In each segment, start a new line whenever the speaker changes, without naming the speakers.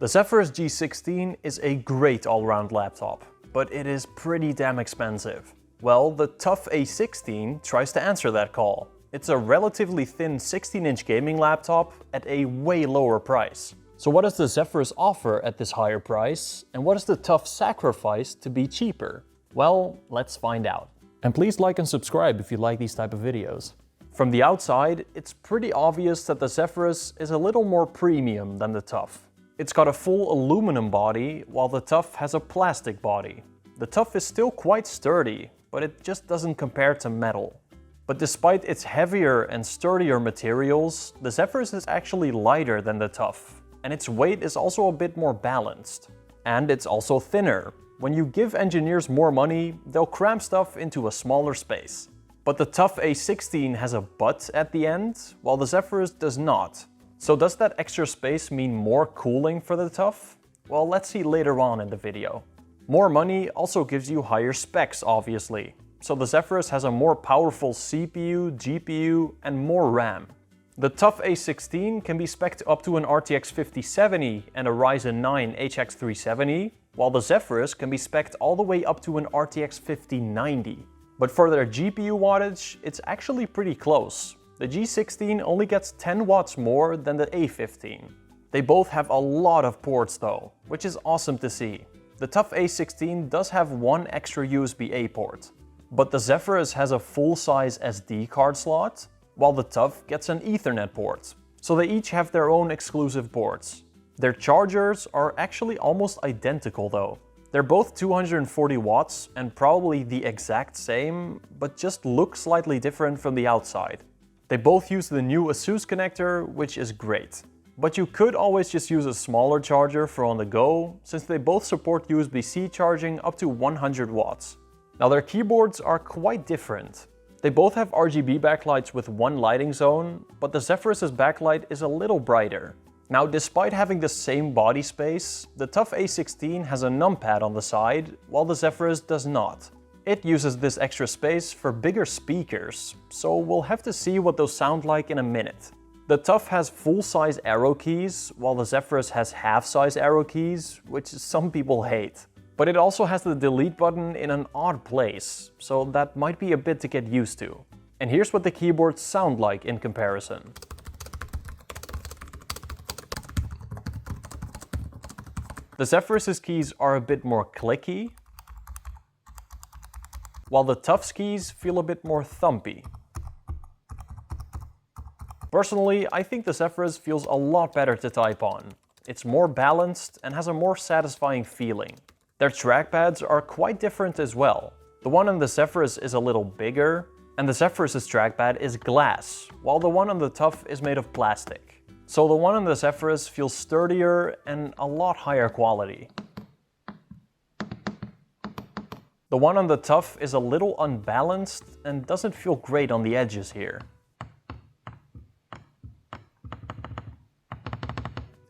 The Zephyrus G16 is a great all-round laptop, but it is pretty damn expensive. Well, the TUF A16 tries to answer that call. It's a relatively thin 16-inch gaming laptop at a way lower price. So what does the Zephyrus offer at this higher price, and what does the TUF sacrifice to be cheaper? Well, let's find out. And please like and subscribe if you like these type of videos. From the outside, it's pretty obvious that the Zephyrus is a little more premium than the TUF. It's got a full aluminum body, while the TUF has a plastic body. The TUF is still quite sturdy, but it just doesn't compare to metal. But despite its heavier and sturdier materials, the Zephyrus is actually lighter than the TUF, and its weight is also a bit more balanced. And it's also thinner. When you give engineers more money, they'll cram stuff into a smaller space. But the TUF A16 has a butt at the end, while the Zephyrus does not. So does that extra space mean more cooling for the TUF? Well, let's see later on in the video. More money also gives you higher specs, obviously. So the Zephyrus has a more powerful CPU, GPU, and more RAM. The TUF A16 can be spec'd up to an RTX 5070 and a Ryzen 9 HX 370, while the Zephyrus can be spec'd all the way up to an RTX 5090. But for their GPU wattage, it's actually pretty close. The G16 only gets 10 watts more than the A15. They both have a lot of ports though, which is awesome to see. The TUF A16 does have one extra USB-A port, but the Zephyrus has a full-size SD card slot, while the TUF gets an Ethernet port. So they each have their own exclusive ports. Their chargers are actually almost identical though. They're both 240 watts and probably the exact same, but just look slightly different from the outside. They both use the new Asus connector, which is great. But you could always just use a smaller charger for on the go, since they both support USB-C charging up to 100 watts. Now their keyboards are quite different. They both have RGB backlights with one lighting zone, but the Zephyrus's backlight is a little brighter. Now despite having the same body space, the TUF A16 has a numpad on the side, while the Zephyrus does not. It uses this extra space for bigger speakers, so we'll have to see what those sound like in a minute. The TUF has full-size arrow keys, while the Zephyrus has half-size arrow keys, which some people hate. But it also has the delete button in an odd place, so that might be a bit to get used to. And here's what the keyboards sound like in comparison. The Zephyrus's keys are a bit more clicky, while the TUF's keys feel a bit more thumpy. Personally, I think the Zephyrus feels a lot better to type on. It's more balanced and has a more satisfying feeling. Their trackpads are quite different as well. The one on the Zephyrus is a little bigger, and the Zephyrus's trackpad is glass, while the one on the TUF is made of plastic. So the one on the Zephyrus feels sturdier and a lot higher quality. The one on the TUF is a little unbalanced and doesn't feel great on the edges here.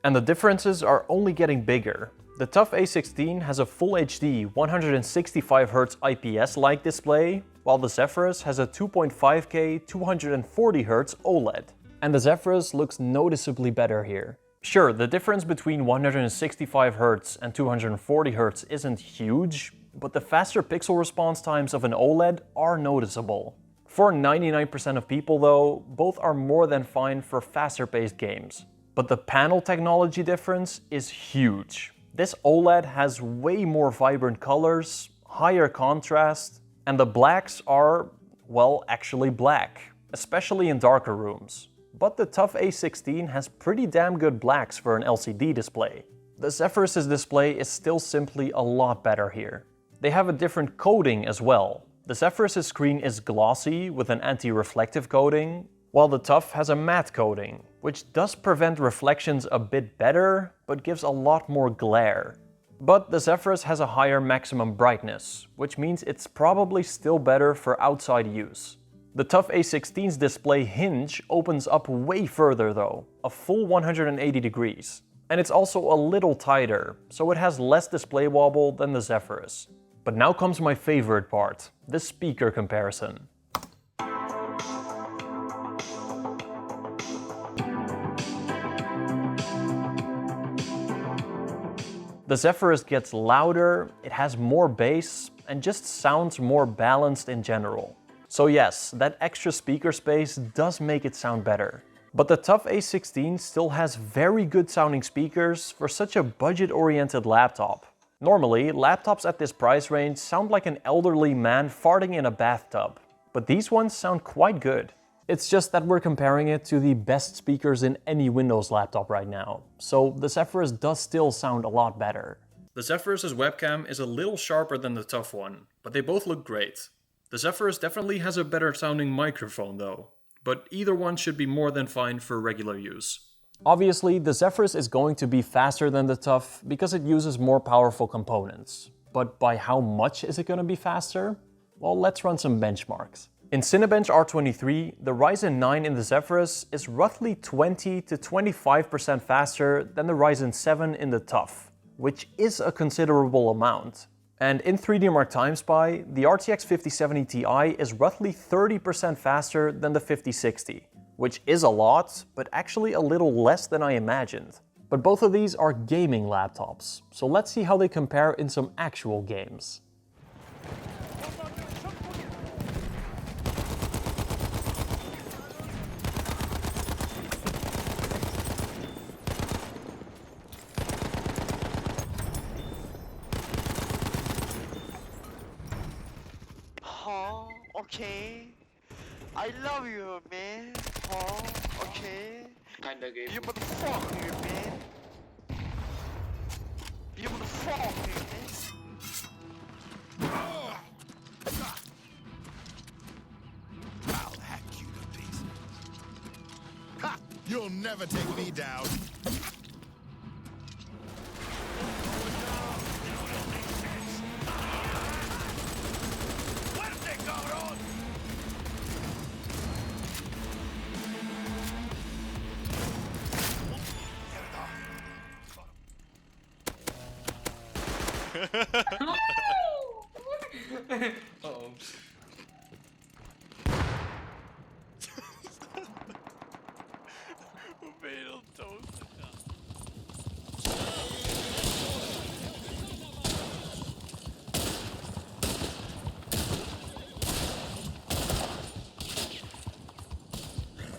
And the differences are only getting bigger. The TUF A16 has a Full HD 165Hz IPS-like display, while the Zephyrus has a 2.5K 240Hz OLED. And the Zephyrus looks noticeably better here. Sure, the difference between 165Hz and 240Hz isn't huge, but the faster pixel response times of an OLED are noticeable. For 99% of people though, both are more than fine for faster paced games. But the panel technology difference is huge. This OLED has way more vibrant colors, higher contrast, and the blacks are, well, actually black, especially in darker rooms. But the TUF A16 has pretty damn good blacks for an LCD display. The Zephyrus's display is still simply a lot better here. They have a different coating as well. The Zephyrus's screen is glossy with an anti-reflective coating, while the TUF has a matte coating, which does prevent reflections a bit better, but gives a lot more glare. But the Zephyrus has a higher maximum brightness, which means it's probably still better for outside use. The TUF A16's display hinge opens up way further though, a full 180 degrees. And it's also a little tighter, so it has less display wobble than the Zephyrus. But now comes my favorite part, the speaker comparison. The Zephyrus gets louder, it has more bass, and just sounds more balanced in general. So yes, that extra speaker space does make it sound better. But the TUF A16 still has very good sounding speakers for such a budget-oriented laptop. Normally, laptops at this price range sound like an elderly man farting in a bathtub, but these ones sound quite good. It's just that we're comparing it to the best speakers in any Windows laptop right now, so the Zephyrus does still sound a lot better. The Zephyrus's webcam is a little sharper than the TUF one, but they both look great. The Zephyrus definitely has a better sounding microphone though, but either one should be more than fine for regular use. Obviously, the Zephyrus is going to be faster than the TUF because it uses more powerful components. But by how much is it going to be faster? Well, let's run some benchmarks. In Cinebench R23, the Ryzen 9 in the Zephyrus is roughly 20 to 25% faster than the Ryzen 7 in the TUF, which is a considerable amount. And in 3D Mark TimeSpy, the RTX 5070 Ti is roughly 30% faster than the 5060. Which is a lot, but actually a little less than I imagined. But both of these are gaming laptops, so let's see how they compare in some actual games.
Huh? Okay. I love you, man. Huh? Okay.
Kinda game.
You motherfucker, man. You motherfucker, man.
I'll hack you to pieces. Ha! You'll never take me down.
Uh-oh.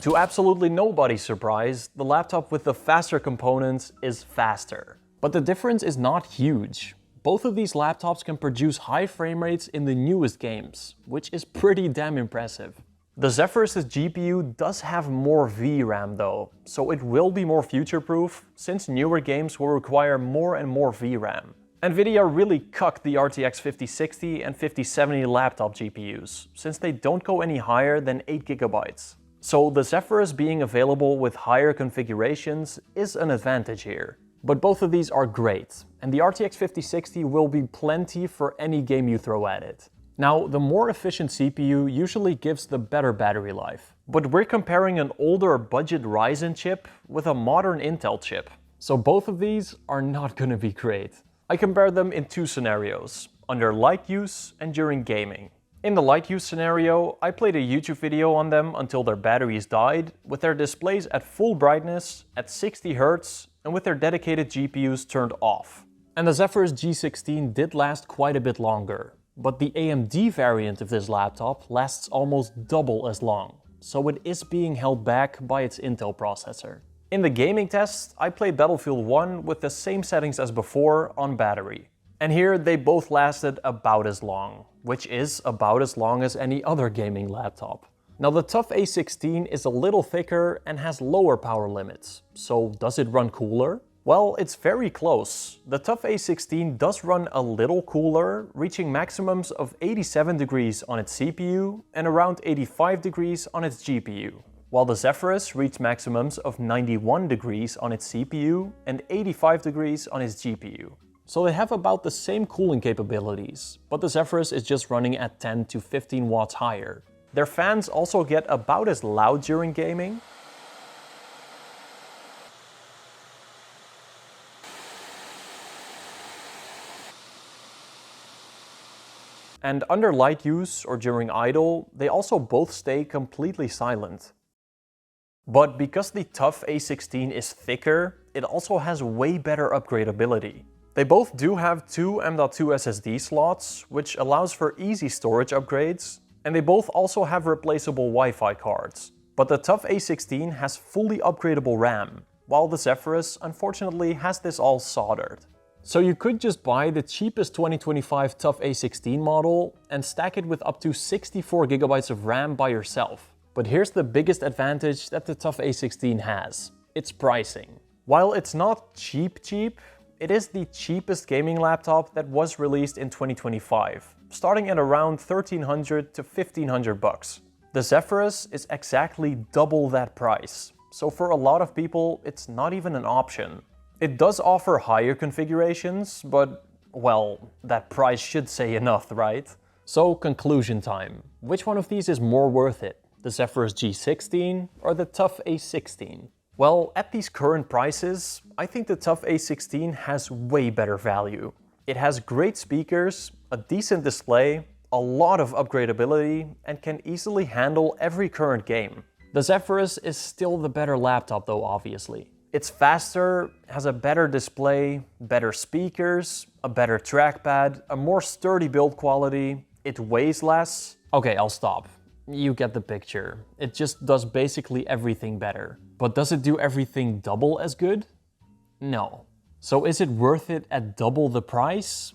To absolutely nobody's surprise, the laptop with the faster components is faster. But the difference is not huge. Both of these laptops can produce high frame rates in the newest games, which is pretty damn impressive. The Zephyrus's GPU does have more VRAM though, so it will be more future-proof, since newer games will require more and more VRAM. Nvidia really cucked the RTX 5060 and 5070 laptop GPUs, since they don't go any higher than 8GB. So the Zephyrus being available with higher configurations is an advantage here. But both of these are great, and the RTX 5060 will be plenty for any game you throw at it. Now, the more efficient CPU usually gives the better battery life, but we're comparing an older budget Ryzen chip with a modern Intel chip, so both of these are not gonna be great. I compare them in two scenarios, under light use and during gaming. In the light use scenario, I played a YouTube video on them until their batteries died, with their displays at full brightness, at 60 Hz, and with their dedicated GPUs turned off. And the Zephyrus G16 did last quite a bit longer, but the AMD variant of this laptop lasts almost double as long, so it is being held back by its Intel processor. In the gaming test, I played Battlefield 1 with the same settings as before on battery. And here they both lasted about as long, which is about as long as any other gaming laptop. Now the TUF A16 is a little thicker and has lower power limits, so does it run cooler? Well, it's very close. The TUF A16 does run a little cooler, reaching maximums of 87 degrees on its CPU and around 85 degrees on its GPU, while the Zephyrus reached maximums of 91 degrees on its CPU and 85 degrees on its GPU. So they have about the same cooling capabilities, but the Zephyrus is just running at 10 to 15 watts higher. Their fans also get about as loud during gaming. And under light use or during idle, they also both stay completely silent. But because the TUF A16 is thicker, it also has way better upgradeability. They both do have two M.2 SSD slots, which allows for easy storage upgrades, and they both also have replaceable Wi-Fi cards. But the TUF A16 has fully upgradable RAM, while the Zephyrus unfortunately has this all soldered. So you could just buy the cheapest 2025 TUF A16 model and stack it with up to 64 GB of RAM by yourself. But here's the biggest advantage that the TUF A16 has: its pricing. While it's not cheap, it is the cheapest gaming laptop that was released in 2025, starting at around $1,300 to $1,500. The Zephyrus is exactly double that price, so for a lot of people it's not even an option. It does offer higher configurations, but well, that price should say enough, right? So conclusion time. Which one of these is more worth it? The Zephyrus G16 or the TUF A16? Well, at these current prices, I think the TUF A16 has way better value. It has great speakers, a decent display, a lot of upgradeability, and can easily handle every current game. The Zephyrus is still the better laptop though, obviously. It's faster, has a better display, better speakers, a better trackpad, a more sturdy build quality, it weighs less. Okay, I'll stop. You get the picture. It just does basically everything better. But does it do everything double as good? No. So is it worth it at double the price?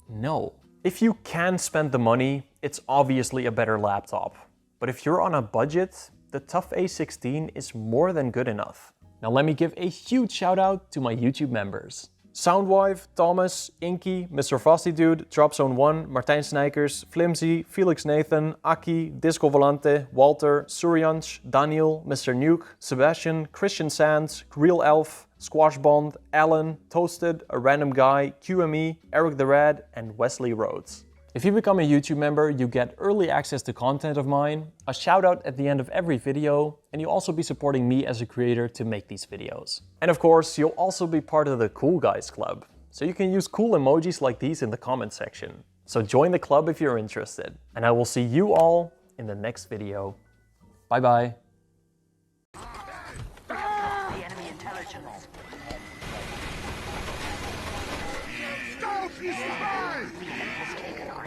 No. If you can spend the money, it's obviously a better laptop. But if you're on a budget, the TUF A16 is more than good enough. Now let me give a huge shout out to my YouTube members. Soundwife, Thomas, Inky, Mr. Frosty Dude, Dropzone1, Martijn Snijkers, Flimsy, Felix Nathan, Aki, Disco Volante, Walter, Suryansh, Daniel, Mr. Nuke, Sebastian, Christian Sands, Real Elf, Squash Bond, Alan, Toasted, A Random Guy, QME, Eric the Red, and Wesley Rhodes. If you become a YouTube member, you get early access to content of mine, a shout out at the end of every video, and you'll also be supporting me as a creator to make these videos. And of course, you'll also be part of the Cool Guys Club, so you can use cool emojis like these in the comment section. So join the club if you're interested, and I will see you all in the next video. Bye bye.
The enemy intelligence.
Stop, you spy!
The enemy has taken our